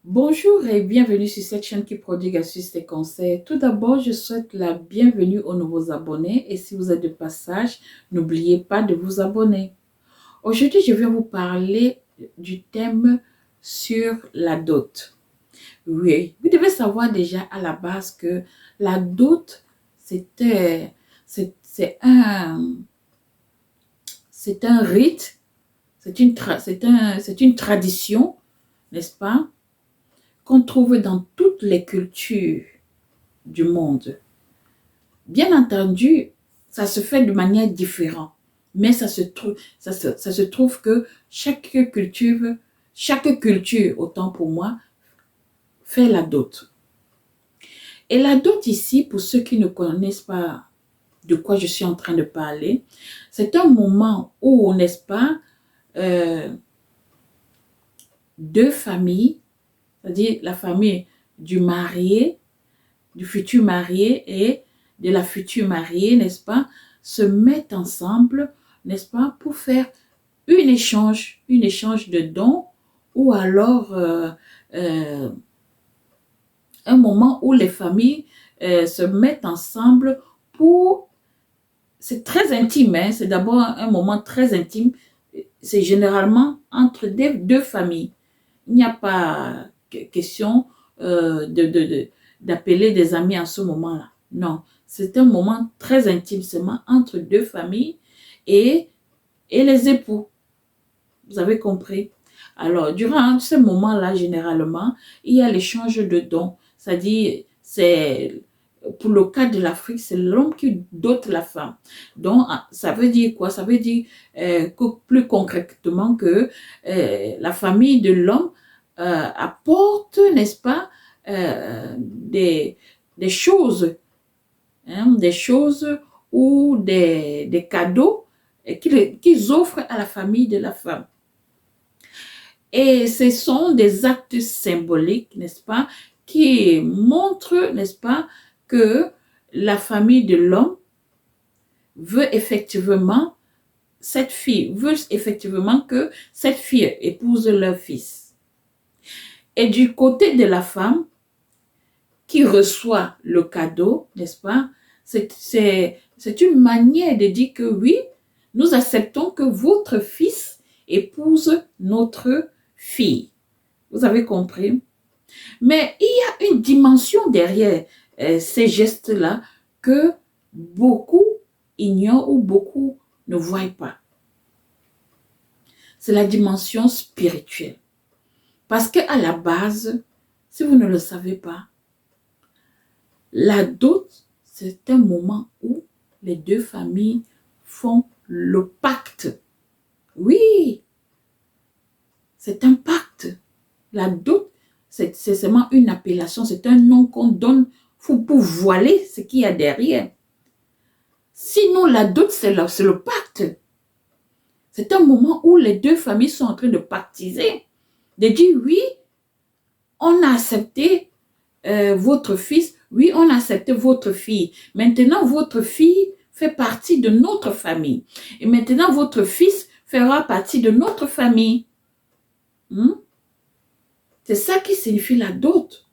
Bonjour et bienvenue sur cette chaîne qui prodigue astuces et conseils. Tout d'abord, je souhaite la bienvenue aux nouveaux abonnés et si vous êtes de passage, n'oubliez pas de vous abonner. Aujourd'hui, je viens vous parler du thème sur la dot. Oui, vous devez savoir déjà à la base que la dot, c'était, c'est un rite, c'est une tradition, n'est-ce pas, qu'on trouve dans toutes les cultures du monde. Bien entendu, ça se fait de manière différente, mais ça se trouve que chaque culture, autant pour moi, fait la dot. Et la dot ici, pour ceux qui ne connaissent pas de quoi je suis en train de parler, c'est un moment où, n'est-ce pas, euh, deux familles, c'est-à-dire la famille du marié, du futur marié et de la future mariée, n'est-ce pas, se mettent ensemble, n'est-ce pas, pour faire une échange de dons ou alors euh, un moment où les familles se mettent ensemble pour... C'est très intime, hein, c'est d'abord un moment très intime. C'est généralement entre deux familles. Il n'y a pas question d'appeler des amis en ce moment-là. Non, c'est un moment très intime seulement entre deux familles et, et les époux. Vous avez compris? Alors, durant ce moment-là, généralement, il y a l'échange de dons. C'est-à-dire, c'est pour le cas de l'Afrique, c'est l'homme qui dote la femme. Donc, ça veut dire quoi? Ça veut dire plus concrètement que la famille de l'homme apporte, n'est-ce pas, des choses, hein, des choses ou des cadeaux qu'ils offrent à la famille de la femme. Et ce sont des actes symboliques, n'est-ce pas, qui montrent, n'est-ce pas, que la famille de l'homme veut effectivement, cette fille veut effectivement que cette fille épouse leur fils. Et du côté de la femme qui reçoit le cadeau, n'est-ce pas, c'est une manière de dire que oui, nous acceptons que votre fils épouse notre fille. Vous avez compris? Mais il y a une dimension derrière ces gestes-là que beaucoup ignorent ou beaucoup ne voient pas. C'est la dimension spirituelle. Parce qu'à la base, si vous ne le savez pas, la dot, c'est un moment où les deux familles font le pacte. Oui, c'est un pacte. La dot, c'est seulement une appellation, c'est un nom qu'on donne pour voiler ce qu'il y a derrière. Sinon, la dot, c'est le pacte. C'est un moment où les deux familles sont en train de pactiser, de dire oui, on a accepté votre fils, oui, on a accepté votre fille. Maintenant, votre fille fait partie de notre famille. Et maintenant, votre fils fera partie de notre famille. C'est ça qui signifie la dot.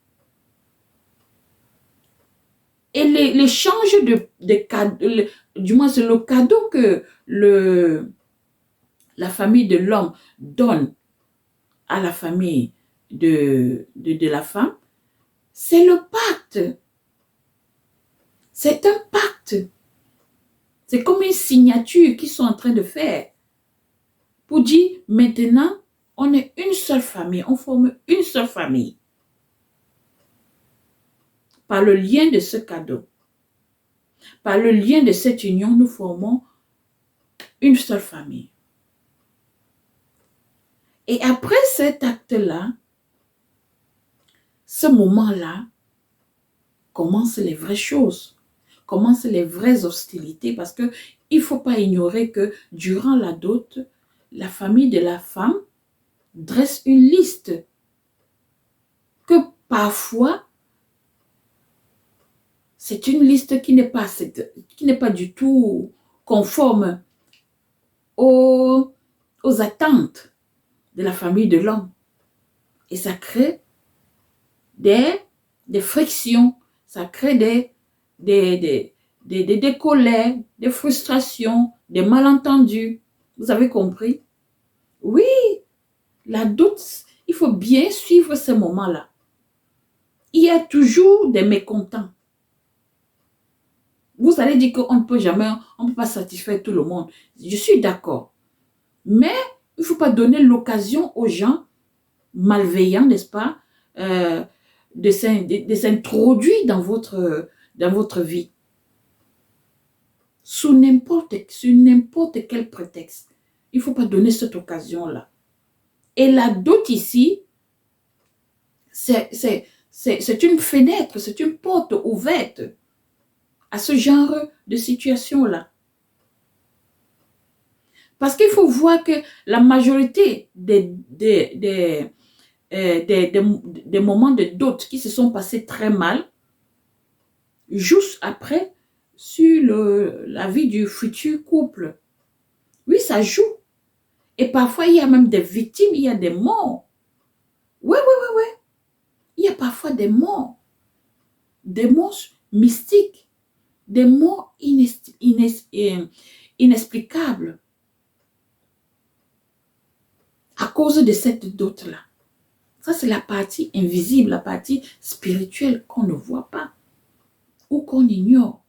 Et l'échange de cadeaux, du moins c'est le cadeau que la famille de l'homme donne à la famille de la femme, c'est le pacte. C'est un pacte. C'est comme une signature qu'ils sont en train de faire pour dire maintenant, on est une seule famille, on forme une seule famille par le lien de ce cadeau. Par le lien de cette union, nous formons une seule famille. Et après cet acte-là, ce moment-là, commencent les vraies choses, commencent les vraies hostilités, parce qu'il ne faut pas ignorer que durant la dot, la famille de la femme dresse une liste que parfois, c'est une liste qui n'est pas du tout conforme aux attentes de la famille de l'homme. Et ça crée des frictions, ça crée des colères, des frustrations, des malentendus. Vous avez compris? Oui, la dot, il faut bien suivre ces moments-là. Il y a toujours des mécontents. Vous allez dire qu'on ne peut jamais, on ne peut pas satisfaire tout le monde. Je suis d'accord. Mais il ne faut pas donner l'occasion aux gens malveillants, n'est-ce pas, de s'introduire dans votre vie. Sous n'importe quel prétexte. Il ne faut pas donner cette occasion-là. Et la dot ici, c'est une fenêtre, c'est une porte ouverte à ce genre de situation-là. Parce qu'il faut voir que la majorité des moments de dot qui se sont passés très mal, juste après, sur la vie du futur couple. Oui, ça joue. Et parfois, il y a même des victimes, il y a des morts. Oui. Il y a parfois des morts mystiques, des morts inexplicables à cause de cette dot-là. Ça, c'est la partie invisible, la partie spirituelle qu'on ne voit pas ou qu'on ignore.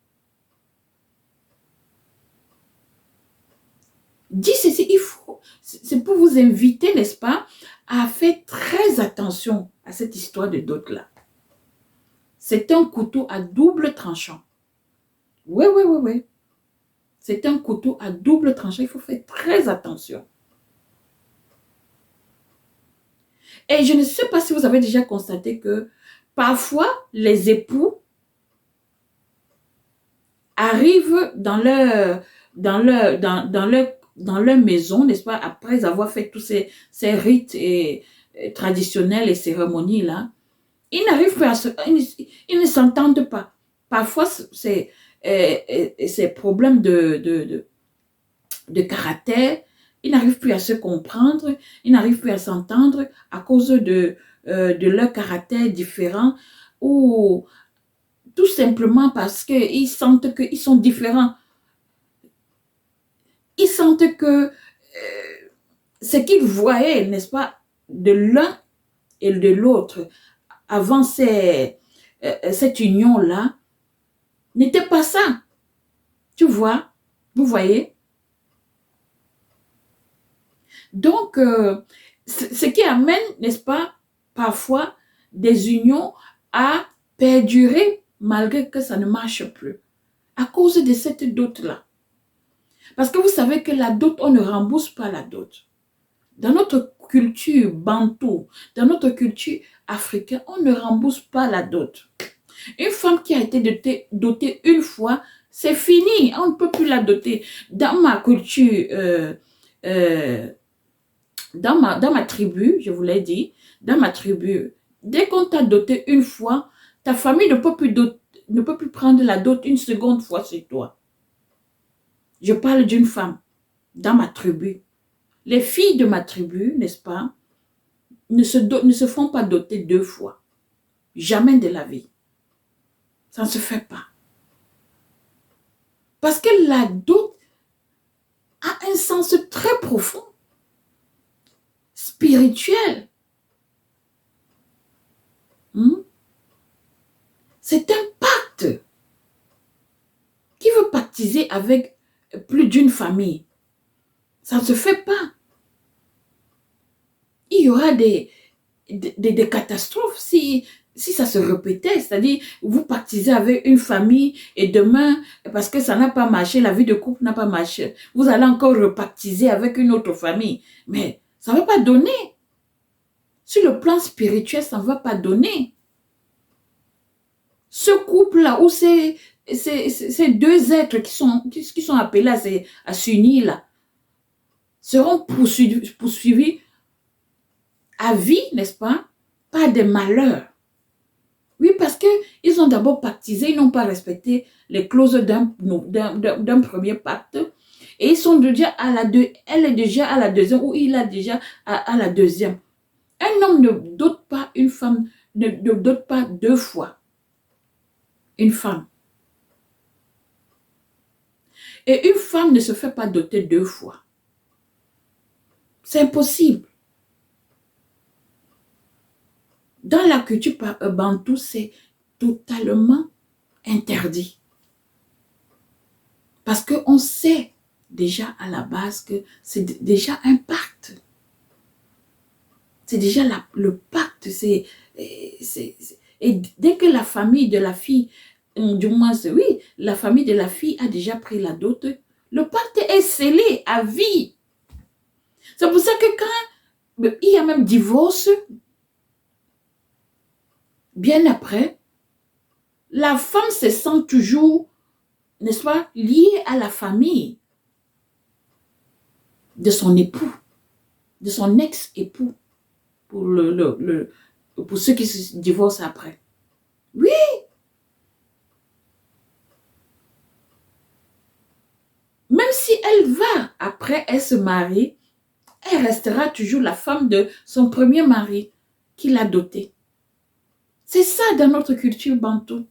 Dis ceci, c'est pour vous inviter, n'est-ce pas, à faire très attention à cette histoire de dot-là. C'est un couteau à double tranchant. Oui. C'est un couteau à double tranchant. Il faut faire très attention. Et je ne sais pas si vous avez déjà constaté que parfois, les époux arrivent dans leur maison, n'est-ce pas, après avoir fait tous ces rites traditionnels et cérémonies-là. Ils n'arrivent pas ils ne s'entendent pas. Parfois, c'est problème de caractère. Ils n'arrivent plus à se comprendre, ils n'arrivent plus à s'entendre à cause de leur caractère différent ou tout simplement parce qu'ils sentent qu'ils sont différents. Ils sentent que ce qu'ils voyaient, n'est-ce pas, de l'un et de l'autre avant cette union-là, n'était pas ça. Tu vois? Vous voyez? Donc, ce qui amène, n'est-ce pas, parfois des unions à perdurer malgré que ça ne marche plus. À cause de cette dot-là. Parce que vous savez que la dot, on ne rembourse pas la dot. Dans notre culture bantou, dans notre culture africaine, on ne rembourse pas la dot. Une femme qui a été dotée une fois, c'est fini. On ne peut plus la doter. Dans ma culture, dans ma tribu, je vous l'ai dit, dans ma tribu, dès qu'on t'a doté une fois, ta famille ne peut plus prendre la dot une seconde fois sur toi. Je parle d'une femme dans ma tribu. Les filles de ma tribu, n'est-ce pas, ne se font pas doter deux fois. Jamais de la vie. Ça ne se fait pas. Parce que la dot a un sens très profond, spirituel. C'est un pacte. Qui veut pactiser avec plus d'une famille? Ça ne se fait pas. Il y aura des catastrophes si ça se répétait. C'est-à-dire, vous pactisez avec une famille et demain, parce que ça n'a pas marché, la vie de couple n'a pas marché, vous allez encore repactiser avec une autre famille. Mais ça ne va pas donner. Sur le plan spirituel, ça ne va pas donner. Ce couple-là, ou ces deux êtres qui sont appelés à s'unir là, seront poursuivis à vie, n'est-ce pas, par des malheurs. Oui, parce qu'ils ont d'abord pactisé, ils n'ont pas respecté les clauses d'un premier pacte. Et ils sont déjà elle est déjà à la deuxième, ou il est déjà à la deuxième. Un homme ne dote pas une femme ne dote pas 2 fois une femme. Et une femme ne se fait pas doter 2 fois. C'est impossible. Dans la culture bantoue, c'est totalement interdit. Parce qu'on sait déjà à la base que c'est déjà un pacte. C'est déjà le pacte. Et dès que la famille de la fille, du moins, oui, la famille de la fille a déjà pris la dot, le pacte est scellé à vie. C'est pour ça que quand il y a même divorce, bien après, la femme se sent toujours, n'est-ce pas, liée à la famille de son époux, de son ex-époux, pour ceux qui se divorcent après. Oui. Même si elle va, après, elle se marie, elle restera toujours la femme de son premier mari qui l'a dotée. C'est ça dans notre culture bantoue.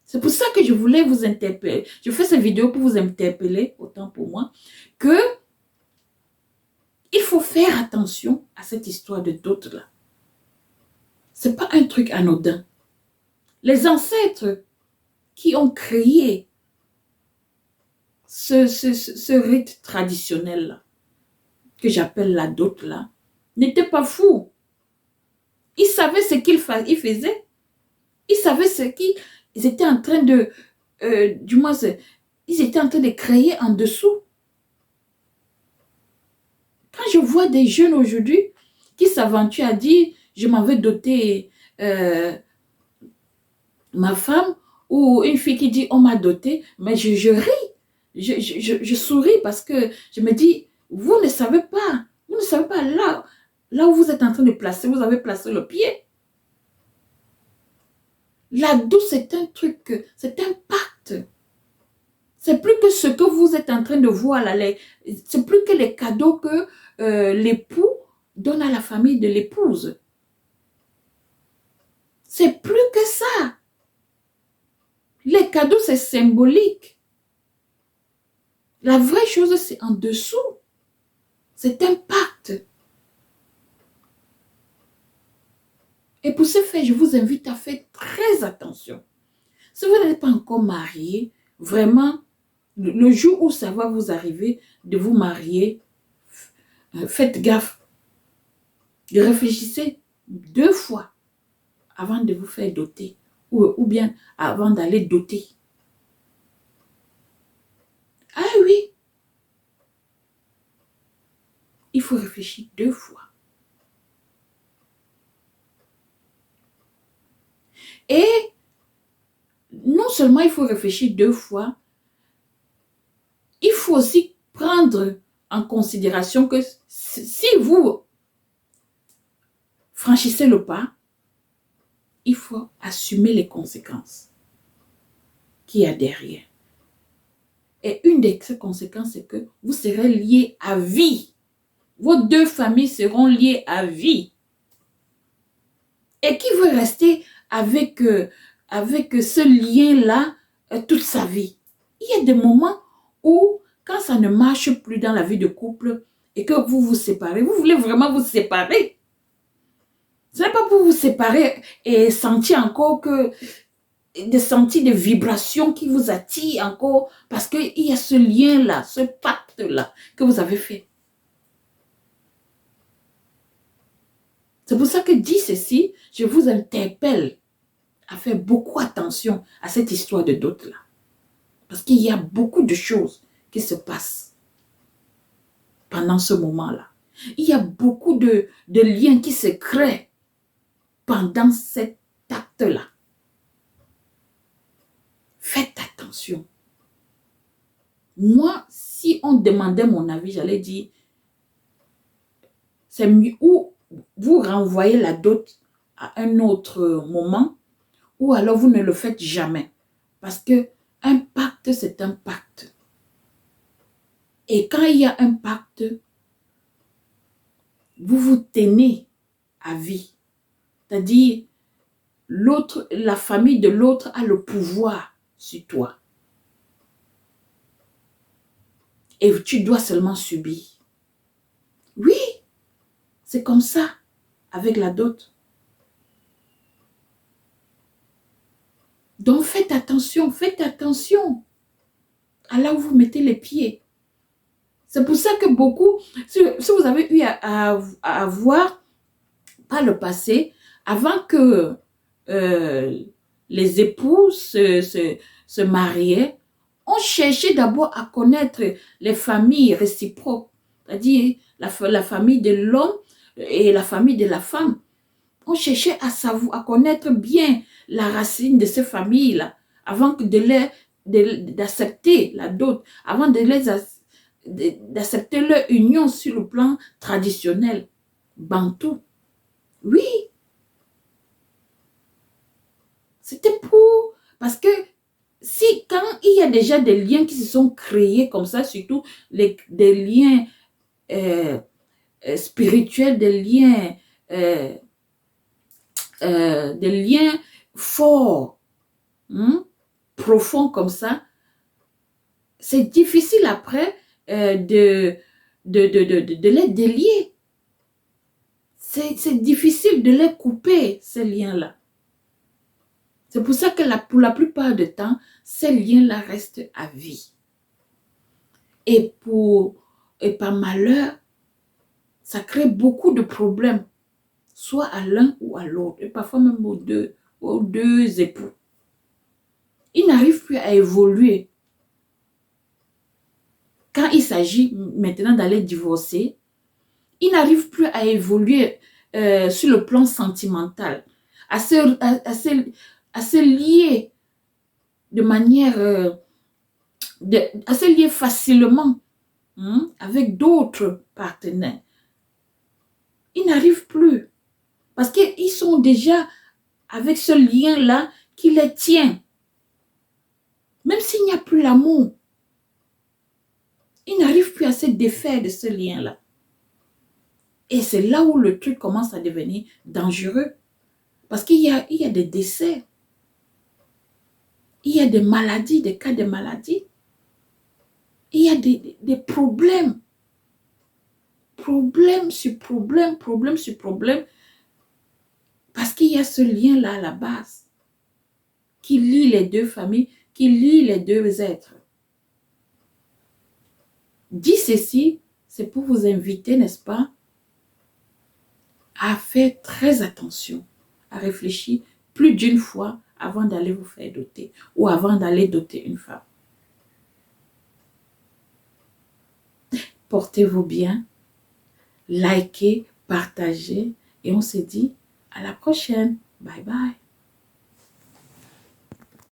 C'est pour ça que je voulais vous interpeller. Je fais cette vidéo pour vous interpeller, autant pour moi, que il faut faire attention à cette histoire de dot-là. Ce n'est pas un truc anodin. Les ancêtres qui ont créé ce rite traditionnel-là, que j'appelle la dot-là, n'étaient pas fous. Ils savaient ce qu'ils faisaient. Ils savaient ce qu'ils étaient en train de... du moins, ils étaient en train de créer en dessous. Quand je vois des jeunes aujourd'hui qui s'aventurent à dire « je m'en vais doter ma femme » ou une fille qui dit « on m'a doté », mais je ris. Je souris parce que je me dis « vous ne savez pas. Vous ne savez pas là où vous êtes en train de placer, vous avez placé le pied. » La douce, c'est un truc, c'est un pacte. C'est plus que ce que vous êtes en train de voir là. C'est plus que les cadeaux que l'époux donne à la famille de l'épouse. C'est plus que ça. Les cadeaux, c'est symbolique. La vraie chose, c'est en dessous. C'est un pacte. Et pour ce faire, je vous invite à faire très attention. Si vous n'êtes pas encore marié, vraiment, le jour où ça va vous arriver de vous marier, faites gaffe. Réfléchissez 2 fois avant de vous faire doter ou bien avant d'aller doter. Ah oui, il faut réfléchir 2 fois. Et non seulement il faut réfléchir 2 fois, il faut aussi prendre en considération que si vous franchissez le pas, il faut assumer les conséquences qu'il y a derrière. Et une de ces conséquences, c'est que vous serez liés à vie. Vos 2 familles seront liées à vie. Et qui veut rester avec ce lien-là toute sa vie? Il y a des moments où, quand ça ne marche plus dans la vie de couple et que vous vous séparez, vous voulez vraiment vous séparer. Ce n'est pas pour vous séparer et sentir encore que sentir des vibrations qui vous attirent encore parce qu'il y a ce lien-là, ce pacte-là que vous avez fait. C'est pour ça que dit ceci, je vous interpelle à faire beaucoup attention à cette histoire de dot-là. Parce qu'il y a beaucoup de choses qui se passent pendant ce moment-là. Il y a beaucoup de liens qui se créent pendant cet acte-là. Faites attention. Moi, si on demandait mon avis, j'allais dire, c'est mieux ou vous renvoyez la dot à un autre moment, ou alors vous ne le faites jamais. Parce que un pacte, c'est un pacte. Et quand il y a un pacte, vous vous tenez à vie. C'est-à-dire, la famille de l'autre a le pouvoir sur toi. Et tu dois seulement subir. Oui, c'est comme ça avec la dot. Donc faites attention à là où vous mettez les pieds. C'est pour ça que beaucoup, si vous avez eu à avoir par le passé, avant que les époux se mariaient, on cherchait d'abord à connaître les familles réciproques, c'est-à-dire la famille de l'homme et la famille de la femme. On cherchait à connaître bien la racine de ces familles-là, avant d'accepter la dot, avant d'accepter leur union sur le plan traditionnel, bantou. Oui, c'était parce que quand il y a déjà des liens qui se sont créés comme ça, surtout des liens spirituels, des liens forts, profonds comme ça, c'est difficile après de les délier. C'est difficile de les couper, ces liens-là. C'est pour ça que pour la plupart du temps, ces liens-là restent à vie. Et par malheur, ça crée beaucoup de problèmes, soit à l'un ou à l'autre, et parfois même aux deux époux. Ils n'arrivent plus à évoluer. Quand il s'agit maintenant d'aller divorcer, ils n'arrivent plus à évoluer sur le plan sentimental, à se lier de manière, à se lier facilement avec d'autres partenaires. Ils n'arrivent plus parce qu'ils sont déjà avec ce lien-là qui les tient. Même s'il n'y a plus l'amour, ils n'arrivent plus à se défaire de ce lien-là. Et c'est là où le truc commence à devenir dangereux. Parce qu'il y a des décès. Il y a des maladies, des cas de maladies. Il y a des problèmes. Problème sur problème, problème sur problème. Parce qu'il y a ce lien-là à la base qui lie les deux familles, qui lie les deux êtres. Dit ceci, c'est pour vous inviter, n'est-ce pas, à faire très attention, à réfléchir plus d'une fois avant d'aller vous faire doter ou avant d'aller doter une femme. Portez-vous bien, likez, partagez et on se dit à la prochaine. Bye bye.